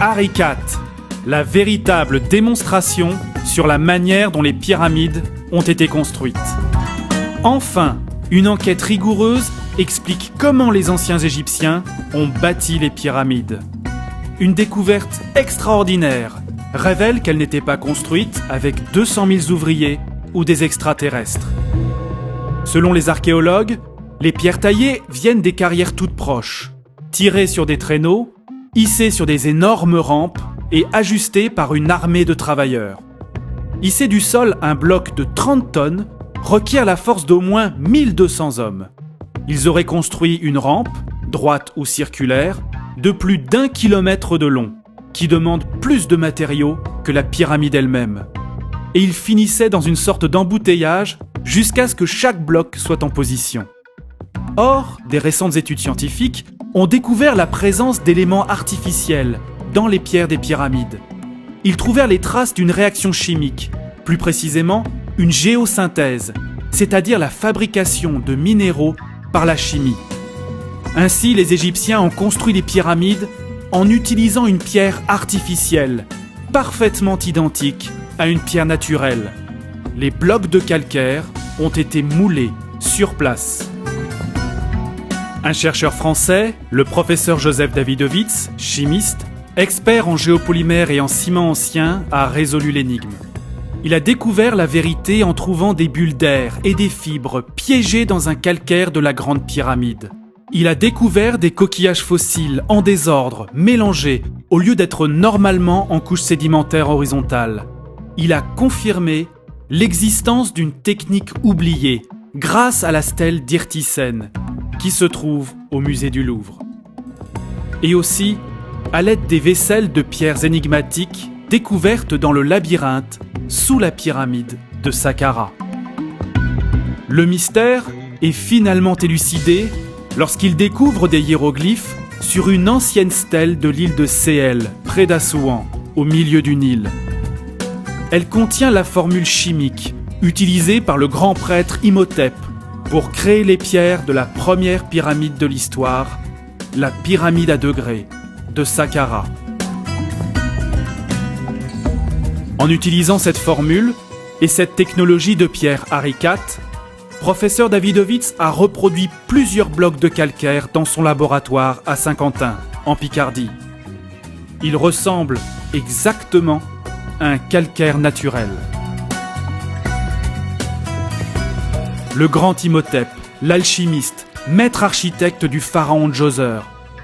Harry IV, la véritable démonstration sur la manière dont les pyramides ont été construites. Enfin, une enquête rigoureuse explique comment les anciens Égyptiens ont bâti les pyramides. Une découverte extraordinaire révèle qu'elles n'étaient pas construites avec 200 000 ouvriers ou des extraterrestres. Selon les archéologues, les pierres taillées viennent des carrières toutes proches, tirées sur des traîneaux, hissées sur des énormes rampes et ajustées par une armée de travailleurs. Hisser du sol un bloc de 30 tonnes requiert la force d'au moins 1200 hommes. Ils auraient construit une rampe, droite ou circulaire, de plus d'1 kilomètre de long, qui demande plus de matériaux que la pyramide elle-même. Et ils finissaient dans une sorte d'embouteillage jusqu'à ce que chaque bloc soit en position. Or, des récentes études scientifiques ont découvert la présence d'éléments artificiels dans les pierres des pyramides. Ils trouvèrent les traces d'une réaction chimique, plus précisément une géosynthèse, c'est-à-dire la fabrication de minéraux par la chimie. Ainsi, les Égyptiens ont construit les pyramides en utilisant une pierre artificielle, parfaitement identique à une pierre naturelle. Les blocs de calcaire ont été moulés sur place. Un chercheur français, le professeur Joseph Davidovits, chimiste, expert en géopolymères et en ciment ancien, a résolu l'énigme. Il a découvert la vérité en trouvant des bulles d'air et des fibres piégées dans un calcaire de la Grande Pyramide. Il a découvert des coquillages fossiles en désordre, mélangés, au lieu d'être normalement en couche sédimentaire horizontale. Il a confirmé l'existence d'une technique oubliée grâce à la stèle d'Irtisen, qui se trouve au musée du Louvre. Et aussi, à l'aide des vaisselles de pierres énigmatiques découvertes dans le labyrinthe sous la pyramide de Saqqara. Le mystère est finalement élucidé lorsqu'il découvre des hiéroglyphes sur une ancienne stèle de l'île de Séhel, près d'Assouan, au milieu du Nil. Elle contient la formule chimique utilisée par le grand prêtre Imhotep pour créer les pierres de la première pyramide de l'histoire, la pyramide à degrés de Saqqara. En utilisant cette formule et cette technologie de pierre Harry IV, professeur Davidovits a reproduit plusieurs blocs de calcaire dans son laboratoire à Saint-Quentin, en Picardie. Il ressemble exactement à un calcaire naturel. Le grand Imhotep, l'alchimiste, maître architecte du pharaon Djoser,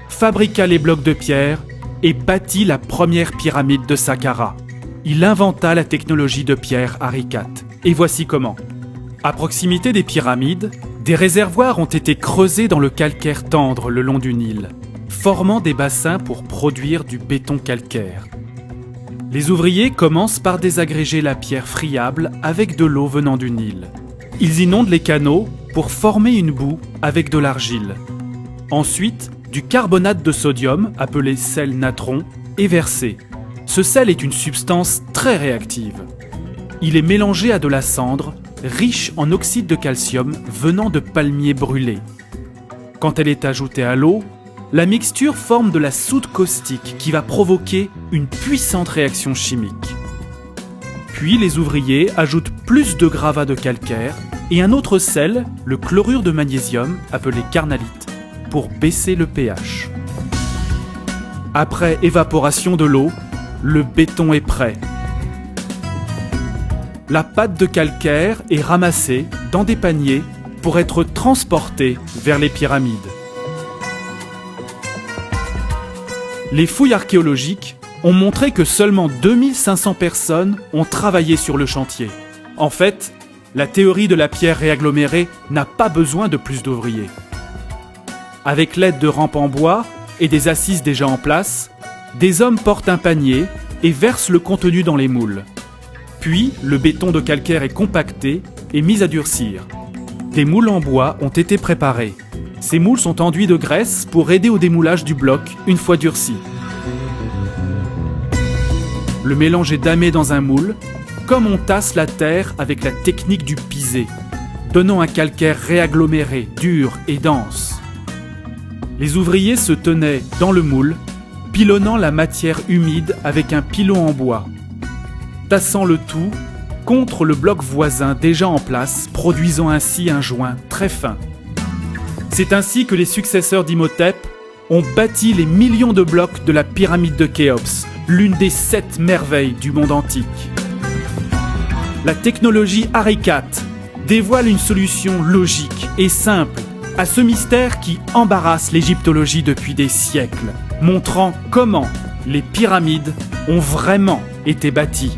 fabriqua les blocs de pierre et bâtit la première pyramide de Saqqara. Il inventa la technologie de pierre Harry IV. Et voici comment. À proximité des pyramides, des réservoirs ont été creusés dans le calcaire tendre le long du Nil, formant des bassins pour produire du béton calcaire. Les ouvriers commencent par désagréger la pierre friable avec de l'eau venant du Nil. Ils inondent les canaux pour former une boue avec de l'argile. Ensuite, du carbonate de sodium, appelé sel natron, est versé. Ce sel est une substance très réactive. Il est mélangé à de la cendre, riche en oxyde de calcium venant de palmiers brûlés. Quand elle est ajoutée à l'eau, la mixture forme de la soude caustique qui va provoquer une puissante réaction chimique. Puis les ouvriers ajoutent plus de gravats de calcaire et un autre sel, le chlorure de magnésium, appelé carnalite, pour baisser le pH. Après évaporation de l'eau, le béton est prêt. La pâte de calcaire est ramassée dans des paniers pour être transportée vers les pyramides. Les fouilles archéologiques ont montré que seulement 2500 personnes ont travaillé sur le chantier. En fait, la théorie de la pierre réagglomérée n'a pas besoin de plus d'ouvriers. Avec l'aide de rampes en bois et des assises déjà en place, des hommes portent un panier et versent le contenu dans les moules. Puis, le béton de calcaire est compacté et mis à durcir. Des moules en bois ont été préparés. Ces moules sont enduits de graisse pour aider au démoulage du bloc une fois durci. Le mélange est damé dans un moule, comme on tasse la terre avec la technique du pisé, donnant un calcaire réaggloméré, dur et dense. Les ouvriers se tenaient dans le moule, pilonnant la matière humide avec un pilon en bois, tassant le tout contre le bloc voisin déjà en place, produisant ainsi un joint très fin. C'est ainsi que les successeurs d'Imhotep ont bâti les millions de blocs de la pyramide de Khéops, l'une des 7 merveilles du monde antique. La technologie Arikat dévoile une solution logique et simple à ce mystère qui embarrasse l'égyptologie depuis des siècles, montrant comment les pyramides ont vraiment été bâties.